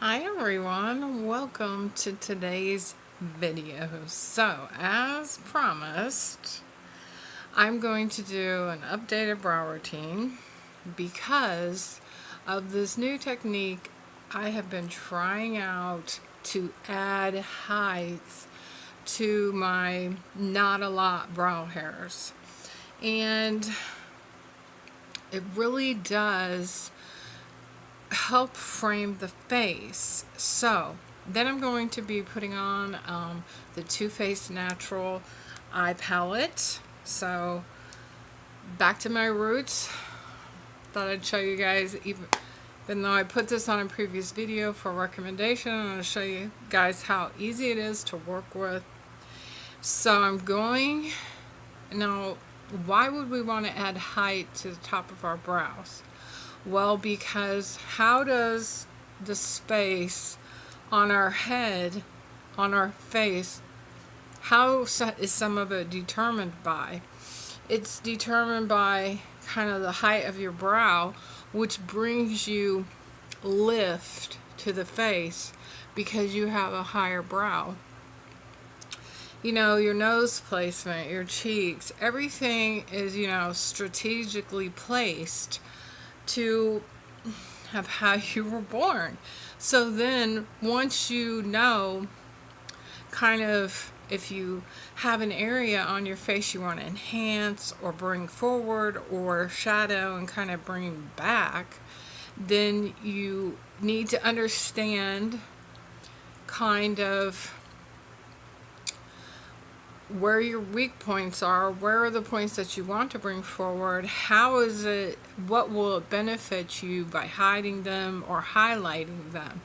Hi everyone, welcome to today's video. So, as promised, I'm going to do an updated brow routine because of this new technique I have been trying out to add height to my not a lot brow hairs. And it really does help frame the face. So then I'm going to be putting on the Too Faced Natural Eye Palette. So back to my roots. Thought I'd show you guys, even though I put this on a previous video for recommendation, I'm going to show you guys how easy it is to work with. So I'm going, now why would we want to add height to the top of our brows? Well, because how does the space on our head, on our face, how is some of it determined by? It's determined by kind of the height of your brow, which brings you lift to the face because you have a higher brow. You know, your nose placement, your cheeks, everything is, strategically placed to have how you were born. So then once you know kind of if you have an area on your face you want to enhance or bring forward or shadow and kind of bring back, then you need to understand kind of where your weak points are, where are the points that you want to bring forward, how is it, what will it benefit you by hiding them or highlighting them,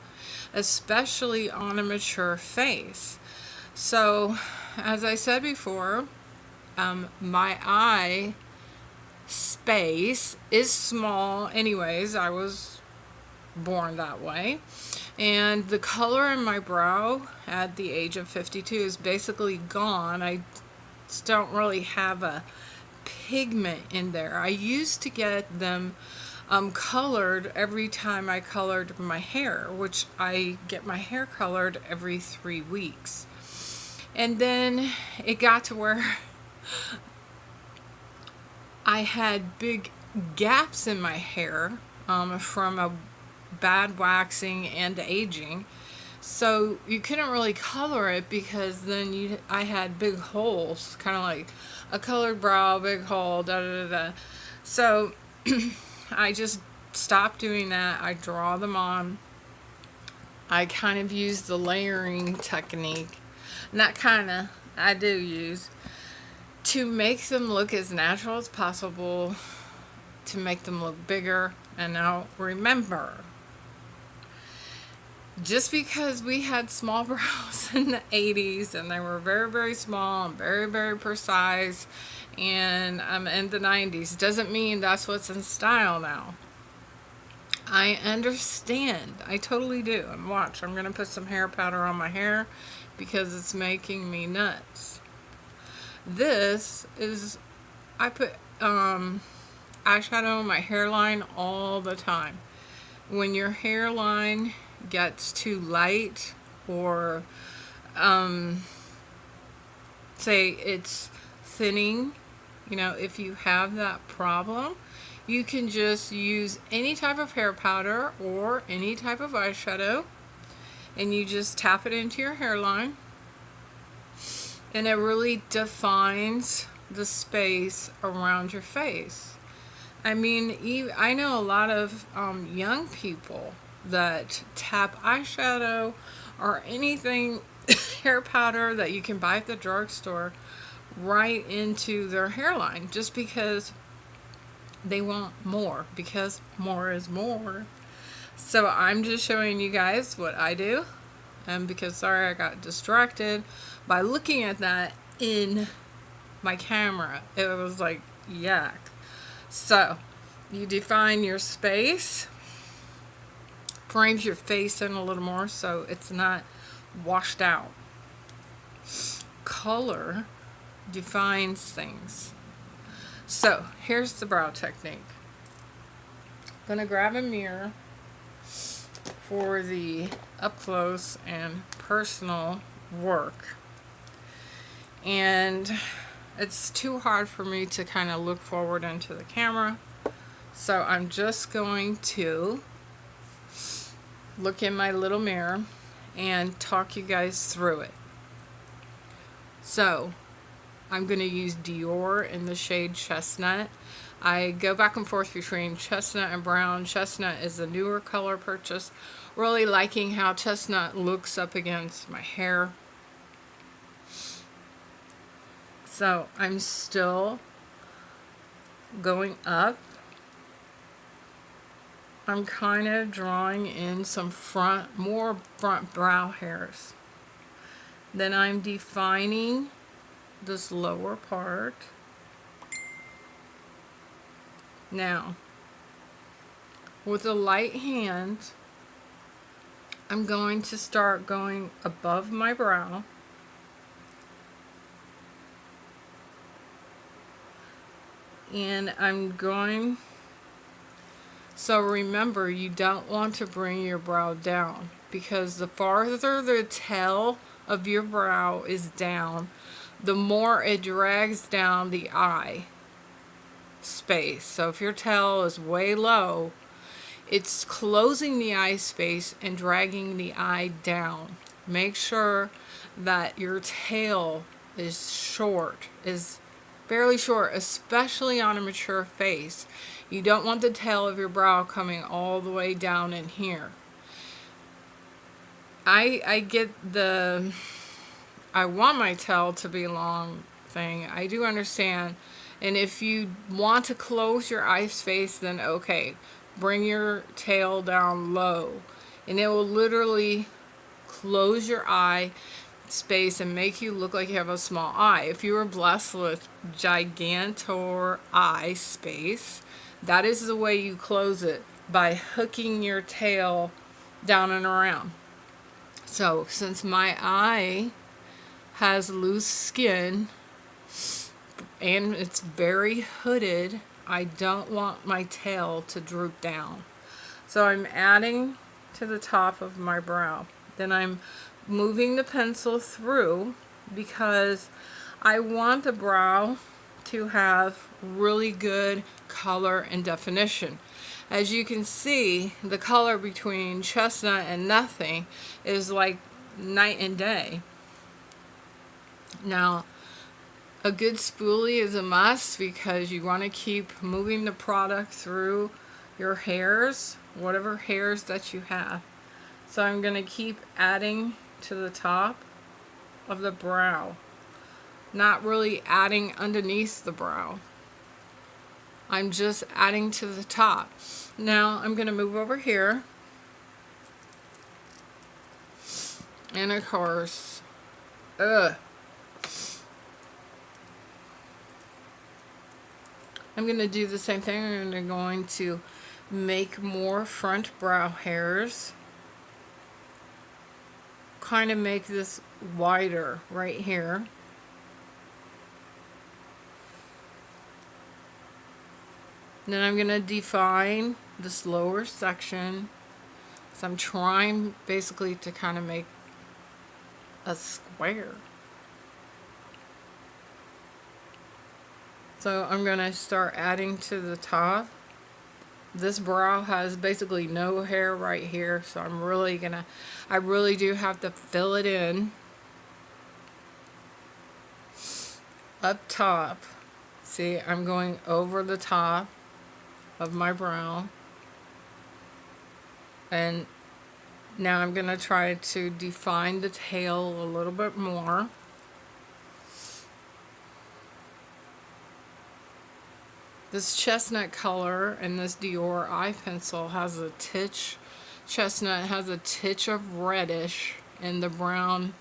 especially on a mature face. So, as I said before, my eye space is small anyways. I was born that way. And the color in my brow at the age of 52 is basically gone. I don't really have a pigment in there. I used to get them colored every time I colored my hair, which I get my hair colored every 3 weeks. And then it got to where I had big gaps in my hair from a bad waxing and aging, so you couldn't really color it because then I had big holes, kind of like a colored brow, big hole, da da da da. So I just stopped doing that. I draw them on. I kind of use the layering technique, and that kind of I do use to make them look as natural as possible, to make them look bigger. And now remember, just because we had small brows in the 80s and they were very, very small and very, very precise, and in the 90s, doesn't mean that's what's in style now. I understand. I totally do. And watch, I'm going to put some hair powder on my hair because it's making me nuts. This is, I put eyeshadow on my hairline all the time. When your hairline gets too light, or say it's thinning, if you have that problem, you can just use any type of hair powder or any type of eyeshadow, and you just tap it into your hairline, and it really defines the space around your face. I mean, I know a lot of young people that tap eyeshadow or anything hair powder that you can buy at the drugstore right into their hairline just because they want more, because more is more. So I'm just showing you guys what I do, and because sorry I got distracted by looking at that in my camera. It was like yuck. So you define your space, frames your face in a little more so it's not washed out. Color defines things. So here's the brow technique. I'm gonna grab a mirror for the up close and personal work. And it's too hard for me to kind of look forward into the camera. So I'm just going to look in my little mirror and talk you guys through it. So I'm going to use Dior in the shade Chestnut. I go back and forth between chestnut and brown. Chestnut is a newer color purchase. Really liking how chestnut looks up against my hair. So I'm still going up. I'm kind of drawing in some more front brow hairs. Then I'm defining this lower part. Now, with a light hand, I'm going to start going above my brow. And I'm going, so remember, you don't want to bring your brow down, because the farther the tail of your brow is down, the more it drags down the eye space. So if your tail is way low, it's closing the eye space and dragging the eye down. Make sure that your tail is short, is fairly short, especially on a mature face. You don't want the tail of your brow coming all the way down in here. I get the I want my tail to be long thing. I do understand. And if you want to close your eye space, then okay, bring your tail down low. And it will literally close your eye space and make you look like you have a small eye. If you were blessed with gigantor eye space, that is the way you close it, by hooking your tail down and around. So since my eye has loose skin and it's very hooded, I don't want my tail to droop down. So I'm adding to the top of my brow. Then I'm moving the pencil through, because I want the brow to have really good color and definition. As you can see, the color between chestnut and nothing is like night and day. Now, a good spoolie is a must, because you want to keep moving the product through your hairs, whatever hairs that you have. So I'm going to keep adding to the top of the brow, not really adding underneath the brow. I'm just adding to the top. Now I'm going to move over here, and of course, I'm going to do the same thing. I'm going to make more front brow hairs. Kind of make this wider right here. Then I'm going to define this lower section. So I'm trying basically to kind of make a square. So I'm going to start adding to the top. This brow has basically no hair right here, so I really do have to fill it in up top. See, I'm going over the top of my brow, and now I'm going to try to define the tail a little bit more. This chestnut color and this Dior eye pencil has a titch. Chestnut has a titch of reddish in the brown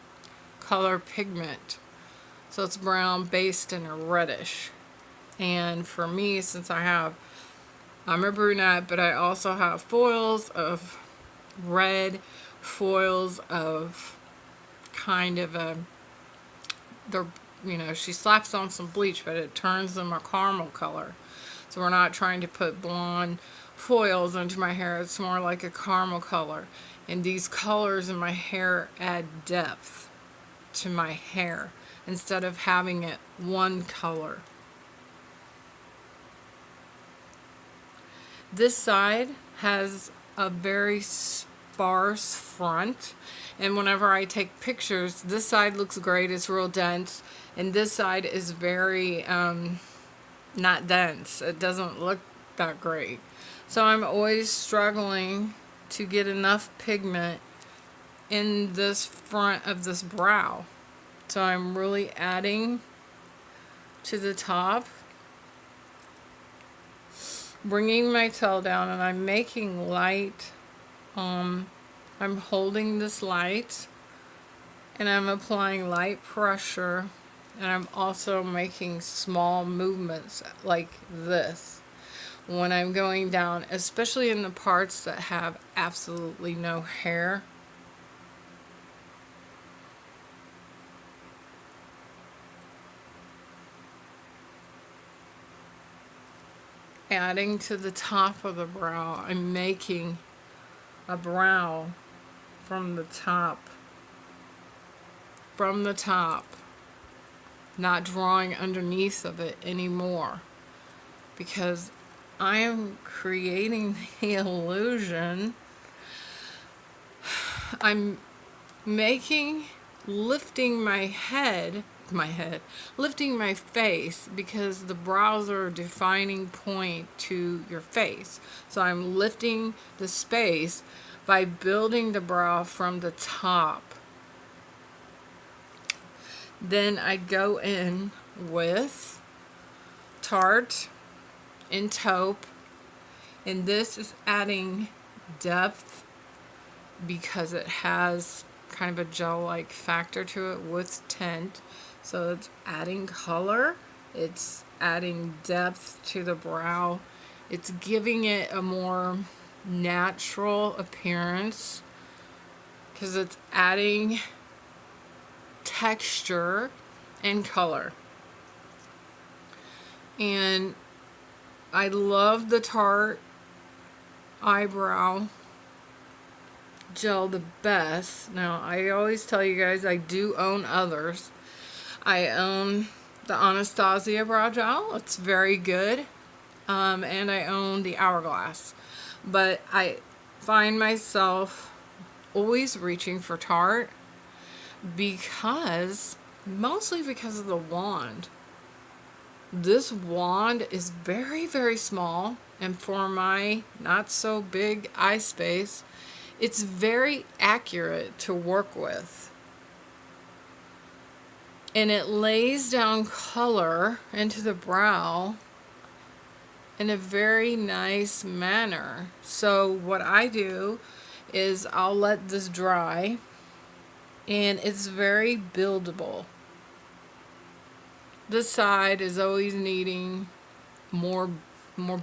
color pigment. So it's brown based in a reddish. And for me, since I'm a brunette, but I also have foils of red, foils of kind of she slaps on some bleach, but it turns them a caramel color. So we're not trying to put blonde foils into my hair. It's more like a caramel color. And these colors in my hair add depth to my hair instead of having it one color. This side has a very sparse front, and whenever I take pictures, this side looks great, it's real dense, and this side is very not dense. It doesn't look that great. So I'm always struggling to get enough pigment in this front of this brow. So I'm really adding to the top, bringing my tail down, and I'm making light. I'm holding this light, and I'm applying light pressure, and I'm also making small movements like this when I'm going down, especially in the parts that have absolutely no hair. Adding to the top of the brow, I'm making a brow from the top, not drawing underneath of it anymore, because I am creating the illusion. I'm lifting lifting my face, because the brows are a defining point to your face. So I'm lifting the space by building the brow from the top. Then I go in with Tarte and taupe, and this is adding depth because it has kind of a gel-like factor to it with tint. So it's adding color, it's adding depth to the brow, it's giving it a more natural appearance because it's adding texture and color. And I love the Tarte eyebrow gel the best. Now, I always tell you guys I do own others. I own the Anastasia brow gel. It's very good. And I own the Hourglass. But I find myself always reaching for Tarte mostly because of the wand. This wand is very, very small, and for my not so big eye space, it's very accurate to work with. And it lays down color into the brow in a very nice manner. So what I do is I'll let this dry, and it's very buildable. This side is always needing more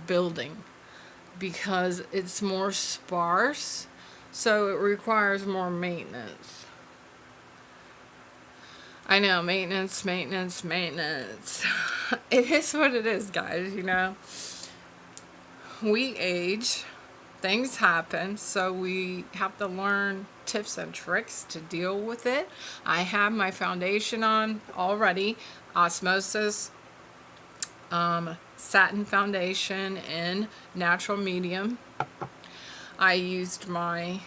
building because it's more sparse, so it requires more maintenance. I know, maintenance. It is what it is, guys, you know. We age, things happen, so we have to learn tips and tricks to deal with it. I have my foundation on already, Osmosis satin foundation in natural medium. I used my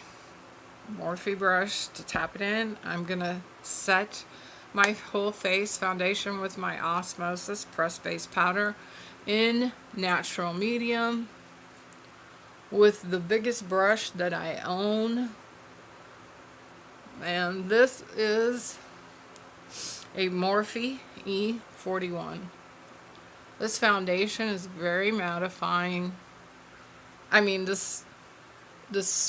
Morphe brush to tap it in. I'm gonna set my whole face foundation with my Osmosis pressed base powder in natural medium with the biggest brush that I own, and this is a Morphe E41. This foundation is very mattifying. I mean, this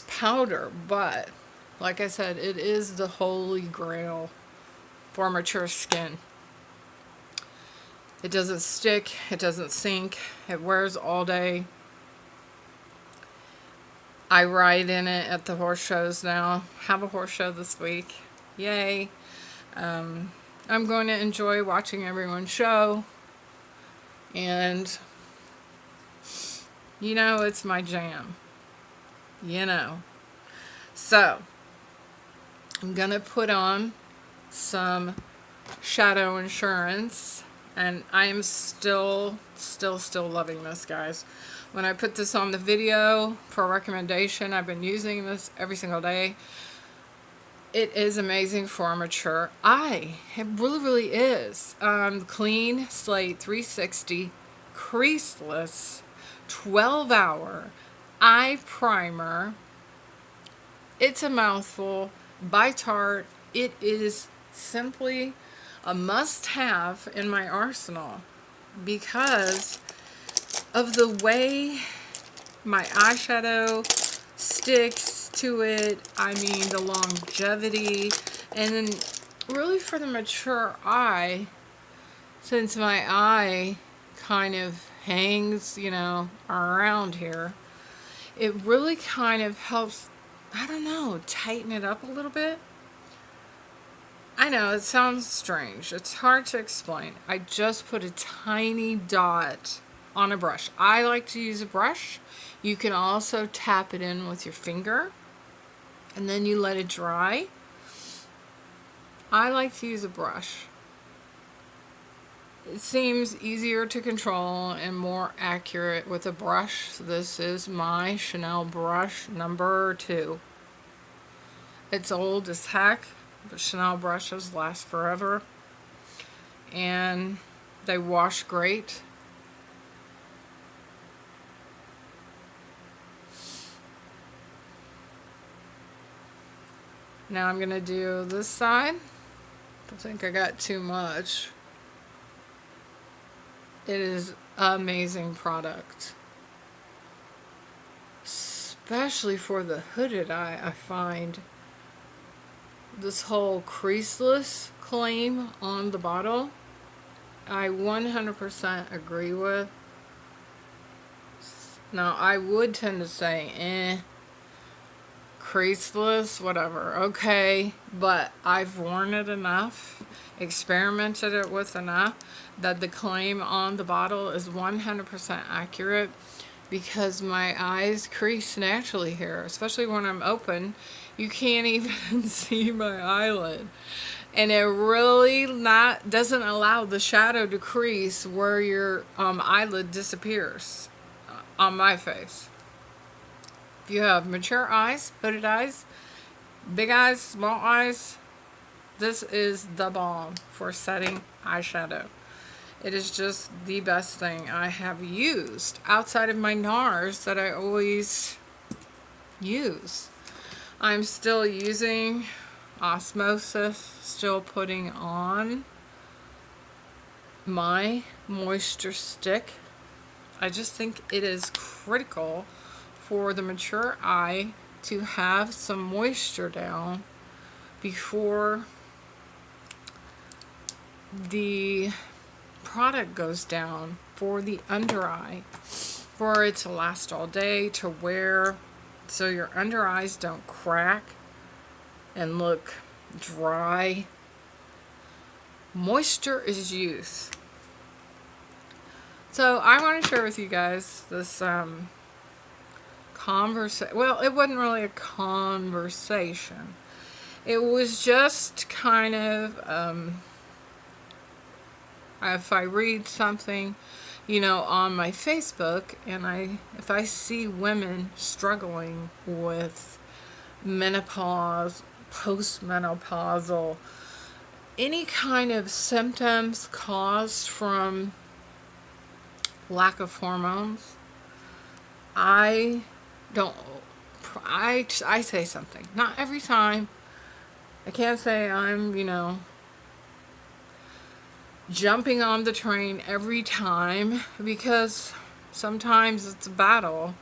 powder, but like I said, it is the holy grail for mature skin. It doesn't stick, it doesn't sink, it wears all day. I ride in it at the horse shows now. Have a horse show this week. Yay. I'm going to enjoy watching everyone show. And You know, it's my jam. You know. So, I'm going to put on some Shadow Insurance. And I am still loving this, guys. When I put this on the video for a recommendation, I've been using this every single day. It is amazing for a mature eye. It really is. Clean Slate 360 creaseless 12-hour eye primer. It's a mouthful by Tarte. It is simply a must-have in my arsenal because of the way my eyeshadow sticks to it. I mean, the longevity, and then really for the mature eye, since my eye kind of hangs, you know, around here, it really kind of helps, I don't know, tighten it up a little bit. I know, it sounds strange. It's hard to explain. I just put a tiny dot on a brush. I like to use a brush. You can also tap it in with your finger, and then you let it dry. I like to use a brush. It seems easier to control and more accurate with a brush. This is my Chanel brush number 2. It's old as heck, but Chanel brushes last forever. And they wash great. Now I'm going to do this side. I think I got too much. It is an amazing product. Especially for the hooded eye, I find this whole creaseless claim on the bottle, I 100% agree with. Now, I would tend to say, creaseless, whatever, okay, but I've worn it enough, experimented it with enough, that the claim on the bottle is 100% accurate, because my eyes crease naturally here, especially when I'm open. You can't even see my eyelid, and it really doesn't allow the shadow to crease where your eyelid disappears on my face. If you have mature eyes, hooded eyes, big eyes, small eyes, this is the bomb for setting eyeshadow. It is just the best thing I have used outside of my NARS that I always use. I'm still using Osmosis, still putting on my moisture stick. I just think it is critical for the mature eye to have some moisture down before the product goes down for the under eye, for it to last all day, to wear, so your under eyes don't crack and look dry. Moisture is youth. So I want to share with you guys this conversation. Well, it wasn't really a conversation. It was just kind of if I read something, you know, on my Facebook, and if I see women struggling with menopause, postmenopausal, any kind of symptoms caused from lack of hormones, I say something. Not every time. I can't say I'm, you know, jumping on the train every time, because sometimes it's a battle.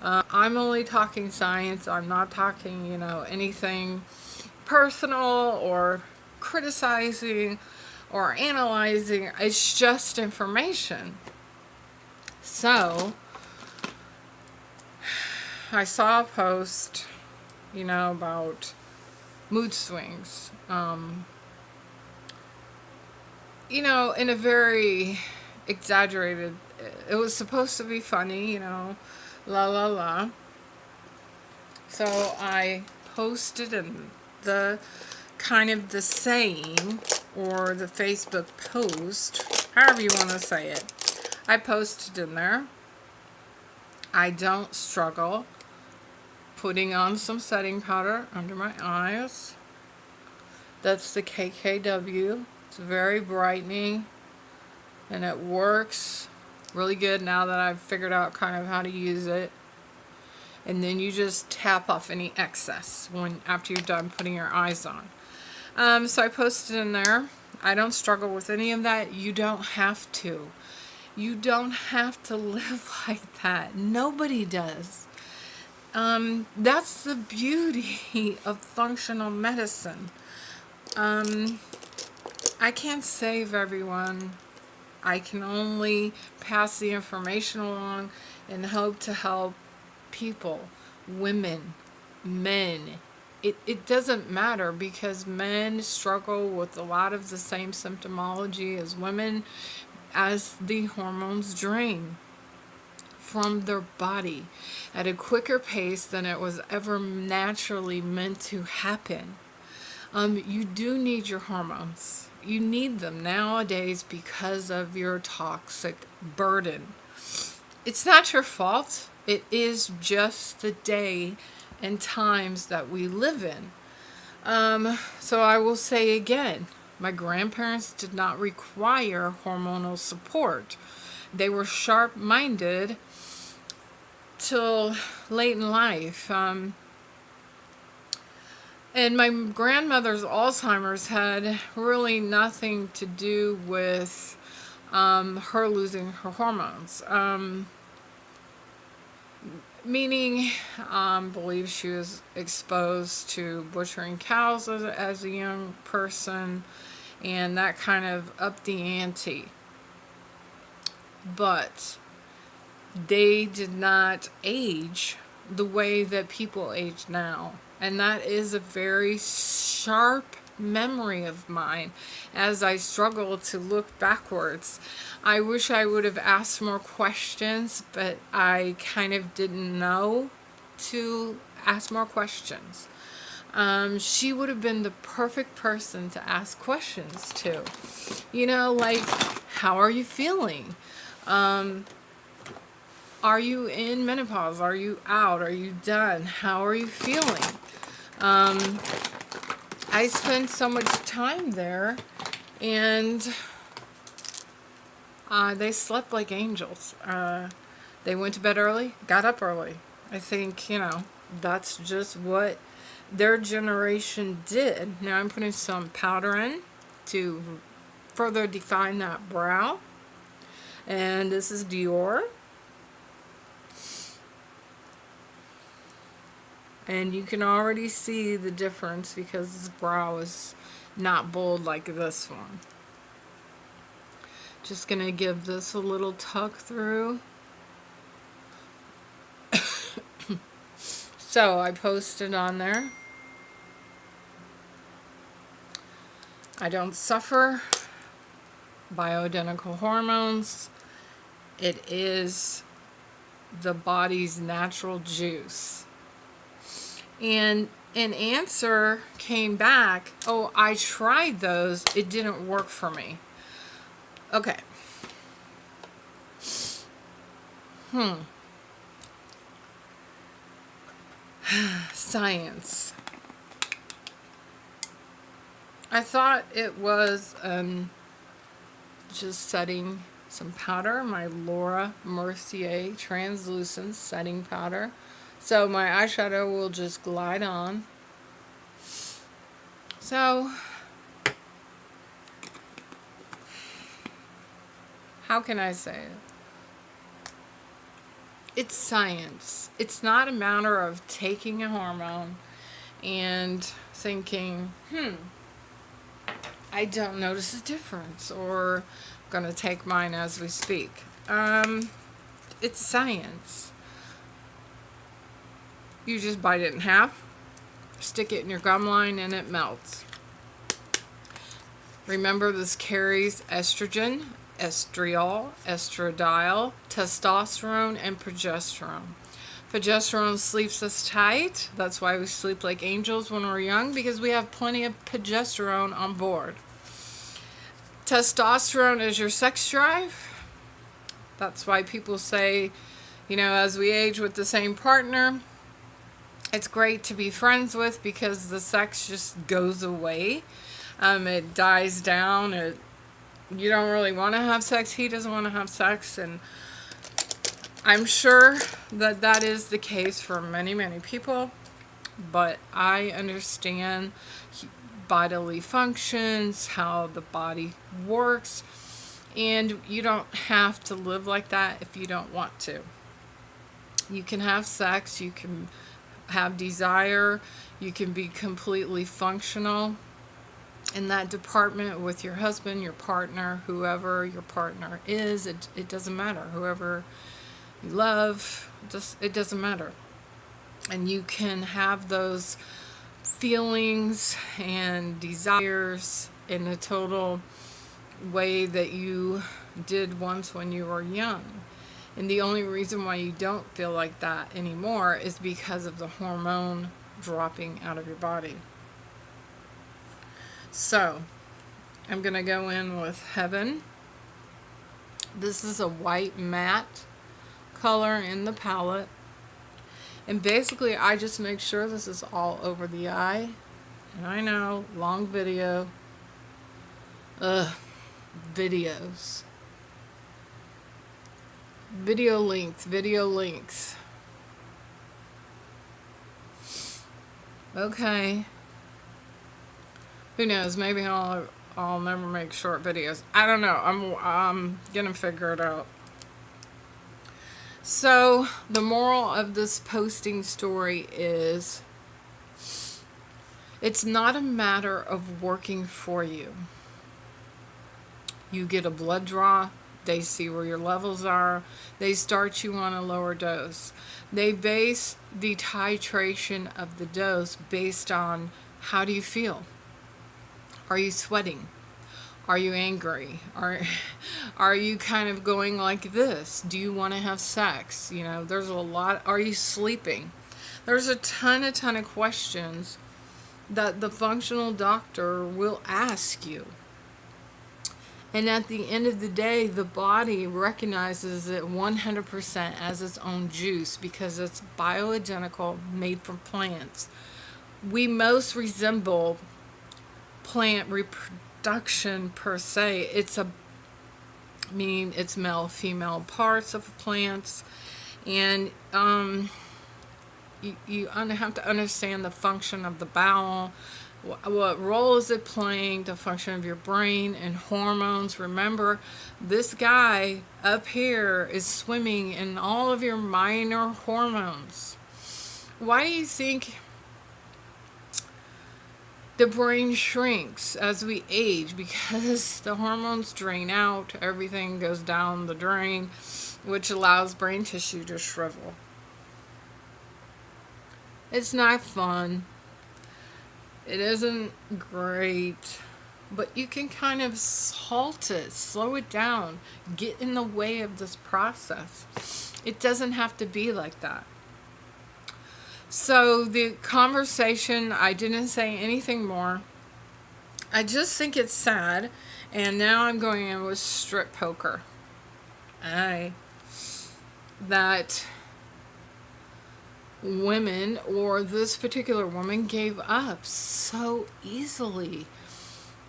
I'm only talking science. I'm not talking, you know, anything personal or criticizing or analyzing. It's just information. So I saw a post, you know, about mood swings. You know, in a very exaggerated it was supposed to be funny, you know, la la la. So I posted in the kind of the saying or the Facebook post, however you want to say it. I posted in there, I don't struggle putting on some setting powder under my eyes. That's the KKW. It's very brightening and it works really good now that I've figured out kind of how to use it. And then you just tap off any excess after you're done putting your eyes on. So I posted in there, I don't struggle with any of that. You don't have to. You don't have to live like that. Nobody does. That's the beauty of functional medicine. I can't save everyone. I can only pass the information along and hope to help people, women, men. It doesn't matter because men struggle with a lot of the same symptomology as women as the hormones drain from their body at a quicker pace than it was ever naturally meant to happen. You do need your hormones. You need them nowadays because of your toxic burden. It's not your fault. It is just the day and times that we live in. So I will say again, my grandparents did not require hormonal support. They were sharp-minded till late in life. And my grandmother's Alzheimer's had really nothing to do with her losing her hormones. Meaning, I believe she was exposed to butchering cows as a young person, and that kind of upped the ante. But they did not age the way that people age now. And that is a very sharp memory of mine as I struggle to look backwards. I wish I would have asked more questions, but I kind of didn't know to ask more questions. She would have been the perfect person to ask questions to. You know, like, how are you feeling? Are you in menopause? Are you out? Are you done? How are you feeling? I spent so much time there, and they slept like angels. They went to bed early, got up early. I think, you know, that's just what their generation did. Now I'm putting some powder in to further define that brow. And this is Dior. And you can already see the difference because this brow is not bold like this one. Just going to give this a little tuck through. So I posted on there. I don't suffer bioidentical hormones. It is the body's natural juice. And an answer came back, oh, I tried those, it didn't work for me. Okay. Science. I thought it was just setting some powder, my Laura Mercier translucent setting powder. So my eyeshadow will just glide on. So, how can I say it? It's science. It's not a matter of taking a hormone and thinking, I don't notice a difference, or I'm going to take mine as we speak. It's science. You just bite it in half, stick it in your gum line, and it melts. Remember, this carries estrogen estriol, estradiol, testosterone, and progesterone. Progesterone sleeps us tight. That's why we sleep like angels when we're young, because we have plenty of progesterone on board. Testosterone is your sex drive. That's why people say, as we age with the same partner, it's great to be friends with because the sex just goes away. It dies down. You don't really want to have sex. He doesn't want to have sex. And I'm sure that is the case for many, many people. But I understand bodily functions, how the body works. And you don't have to live like that if you don't want to. You can have sex. You can have desire. You can be completely functional in that department with your husband, your partner, whoever your partner is. It doesn't matter. Whoever you love, it doesn't matter. And you can have those feelings and desires in a total way that you did once when you were young. And the only reason why you don't feel like that anymore is because of the hormone dropping out of your body. So, I'm going to go in with Heaven. This is a white matte color in the palette. And basically, I just make sure this is all over the eye. And I know, long video. Videos. Video links. Okay. Who knows? Maybe I'll never make short videos. I don't know. I'm gonna figure it out. So the moral of this posting story is, it's not a matter of working for you. You get a blood draw. They see where your levels are. They start you on a lower dose. They base the titration of the dose based on how do you feel? Are you sweating? Are you angry? Are you kind of going like this? Do you want to have sex? There's a lot. Are you sleeping? There's a ton of questions that the functional doctor will ask you. And at the end of the day, the body recognizes it 100% as its own juice because it's bioidentical, made from plants. We most resemble plant reproduction per se. It's male, female parts of plants. And you have to understand the function of the bowel. What role is it playing, the function of your brain and hormones? Remember, this guy up here is swimming in all of your minor hormones. Why do you think the brain shrinks as we age? Because the hormones drain out, everything goes down the drain, which allows brain tissue to shrivel. It's not fun. It isn't great, but you can kind of halt it, slow it down, get in the way of this process. It doesn't have to be like that. So the conversation, I didn't say anything more. I just think it's sad, and now I'm going in with strip poker. That women, or this particular woman, gave up so easily.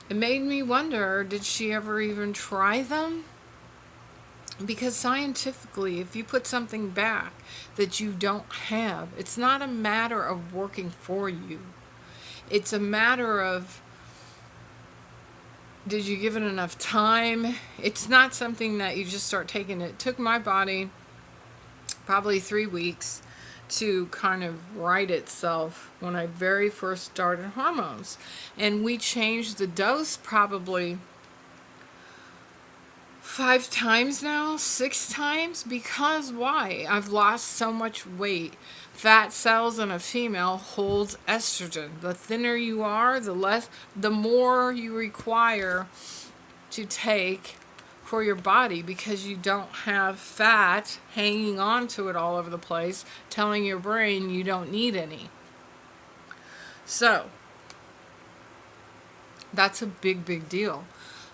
It made me wonder, did she ever even try them? Because scientifically, if you put something back that you don't have, it's not a matter of working for you. It's a matter of, did you give it enough time? It's not something that you just start taking. It took my body probably 3 weeks to kind of right itself when I very first started hormones. And we changed the dose probably 5 times now, 6 times, because why? I've lost so much weight. Fat cells in a female holds estrogen. The thinner you are, the more you require to take for your body because you don't have fat hanging on to it all over the place, telling your brain you don't need any. So, that's a big deal.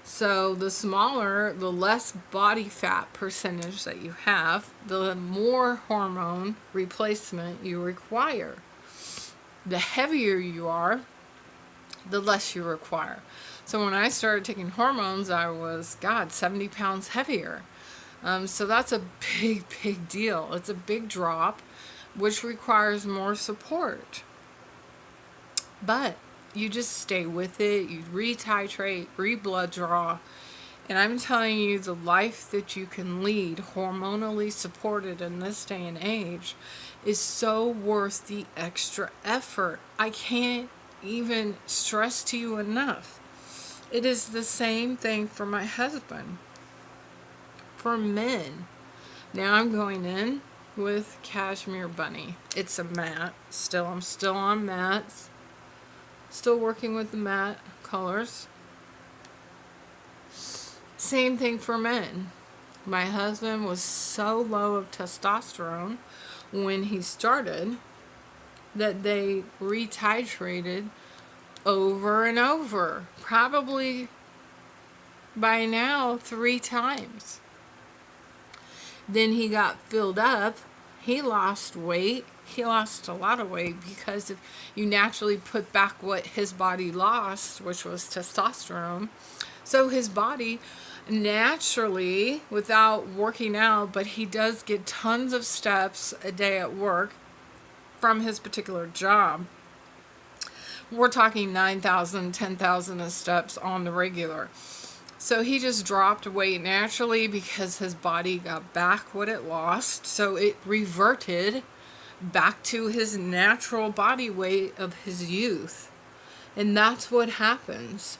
So the smaller, the less body fat percentage that you have, the more hormone replacement you require. The heavier you are, the less you require. So when I started taking hormones, I was, 70 pounds heavier. So that's a big deal. It's a big drop, which requires more support. But you just stay with it, you retitrate, re-blood draw, and I'm telling you, the life that you can lead, hormonally supported in this day and age, is so worth the extra effort. I can't even stress to you enough. It is the same thing for my husband. For men, now I'm going in with Cashmere Bunny. It's a matte. I'm still on mattes. Still working with the matte colors. Same thing for men. My husband was so low of testosterone when he started that they retitrated over and over. Probably by now 3 times. Then he got filled up. He lost weight. He lost a lot of weight because if you naturally put back what his body lost, which was testosterone. So his body naturally, without working out, but he does get tons of steps a day at work from his particular job. We're talking 9,000, 10,000 steps on the regular. So he just dropped weight naturally because his body got back what it lost. So it reverted back to his natural body weight of his youth. And that's what happens.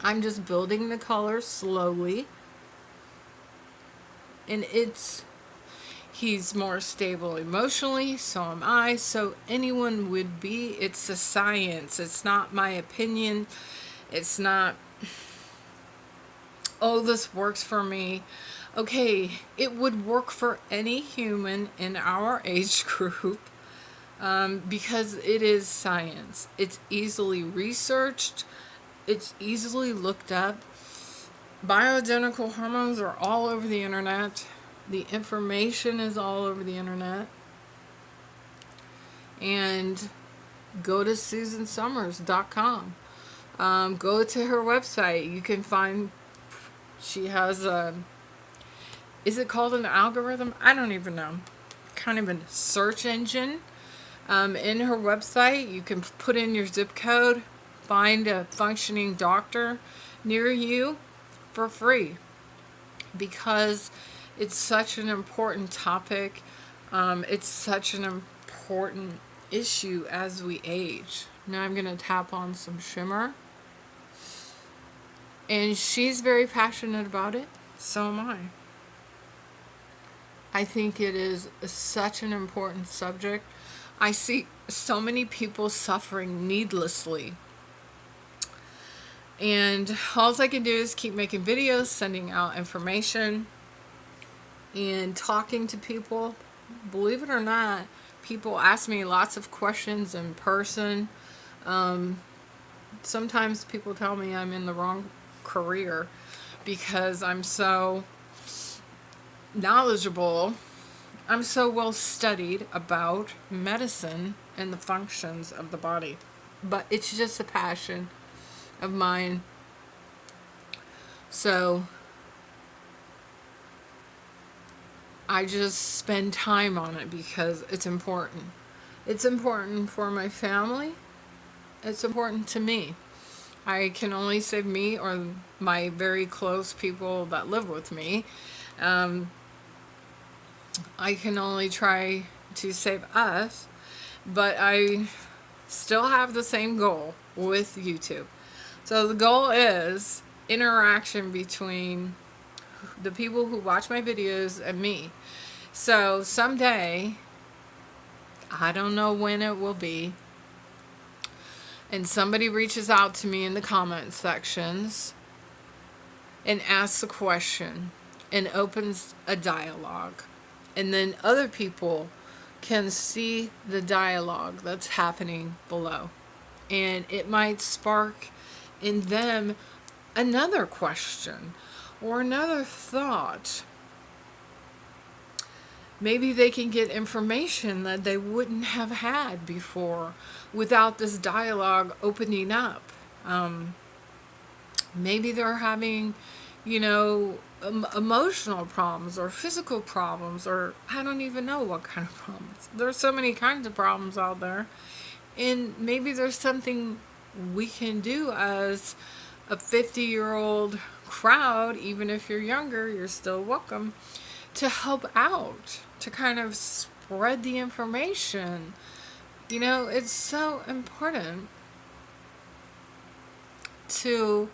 I'm just building the colors slowly. And he's more stable emotionally, so am I. So anyone would be. It's a science. It's not my opinion. It's not, oh, this works for me. Okay, it would work for any human in our age group because it is science. It's easily researched. It's easily looked up. Bioidentical hormones are all over the internet. The information is all over the internet. And go to SusanSummers.com. Go to her website. You can find, she has a, is it called an algorithm? I don't even know. Kind of a search engine. In her website, you can put in your zip code, find a functioning doctor near you for free. Because it's such an important topic. It's such an important issue as we age. Now I'm going to tap on some shimmer. And she's very passionate about it. So am I. I think it is such an important subject. I see so many people suffering needlessly. And all I can do is keep making videos, sending out information, and talking to people. Believe it or not, people ask me lots of questions in person. Sometimes people tell me I'm in the wrong career because I'm so knowledgeable. I'm so well studied about medicine and the functions of the body. But it's just a passion of mine. So I just spend time on it because it's important. It's important for my family. It's important to me. I can only save me or my very close people that live with me. I can only try to save us, but I still have the same goal with YouTube. So the goal is interaction between the people who watch my videos and me. So someday, I don't know when it will be, and somebody reaches out to me in the comment sections and asks a question and opens a dialogue. And then other people can see the dialogue that's happening below. And it might spark in them another question or another thought. Maybe they can get information that they wouldn't have had before without this dialogue opening up. Maybe they're having, emotional problems or physical problems, or I don't even know what kind of problems. There's so many kinds of problems out there. And maybe there's something we can do as a 50-year-old crowd, even if you're younger, you're still welcome, to help out, to kind of spread the information. It's so important to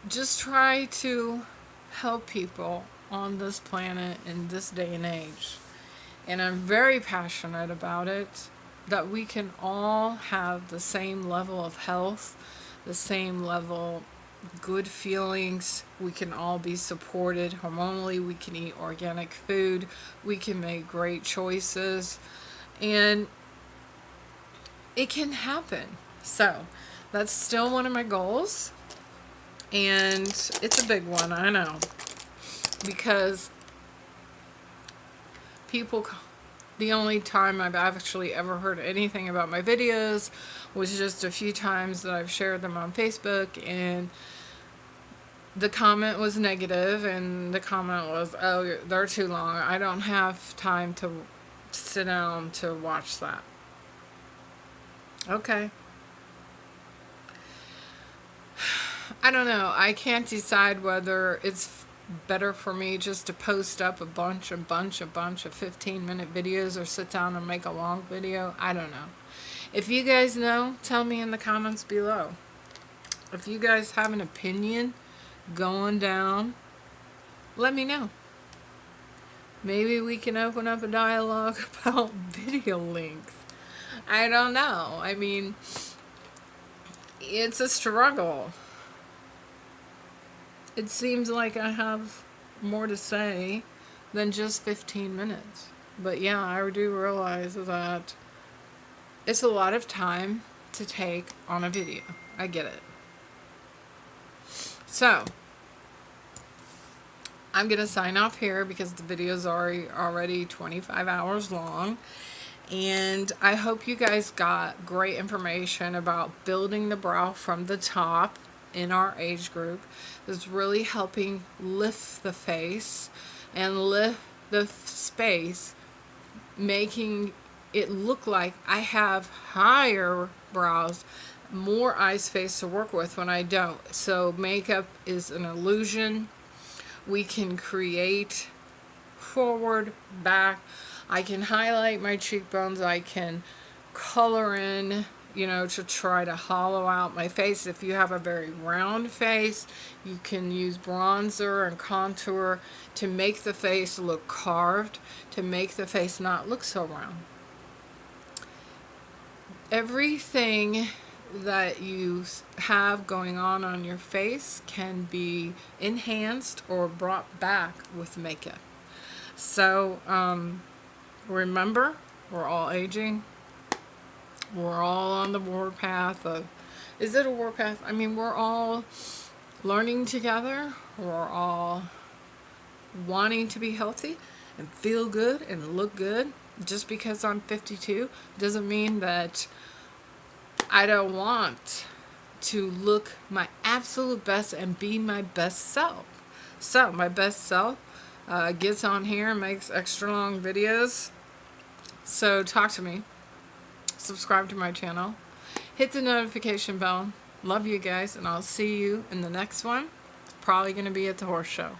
just try to help people on this planet in this day and age. And I'm very passionate about it, that we can all have the same level of health, the same level good feelings. We can all be supported hormonally. We can eat organic food. We can make great choices. And it can happen. So that's still one of my goals. And it's a big one, I know. Because people, the only time I've actually ever heard anything about my videos was just a few times that I've shared them on Facebook, and the comment was negative, and the comment was, oh, they're too long. I don't have time to sit down to watch that. Okay. I don't know. I can't decide whether it's better for me just to post up a bunch of 15-minute videos or sit down and make a long video. I don't know. If you guys know, tell me in the comments below. If you guys have an opinion going down, let me know. Maybe we can open up a dialogue about video length. I don't know. I mean, it's a struggle. It seems like I have more to say than just 15 minutes. But yeah, I do realize that it's a lot of time to take on a video. I get it. So, I'm going to sign off here because the video is already 25 hours long. And I hope you guys got great information about building the brow from the top in our age group. It's really helping lift the face and lift the space, making it look like I have higher brows, more eye space to work with when I don't. So makeup is an illusion. We can create forward, back. I can highlight my cheekbones. I can color in, to try to hollow out my face. If you have a very round face, you can use bronzer and contour to make the face look carved, to make the face not look so round. Everything that you have going on your face can be enhanced or brought back with makeup. So, remember, we're all aging. We're all on the warpath of, is it a warpath? I mean, we're all learning together. We're all wanting to be healthy and feel good and look good. Just because I'm 52 doesn't mean that I don't want to look my absolute best and be my best self. So, my best self gets on here and makes extra long videos. So, talk to me. Subscribe to my channel. Hit the notification bell. Love you guys, and I'll see you in the next one. It's probably going to be at the horse show.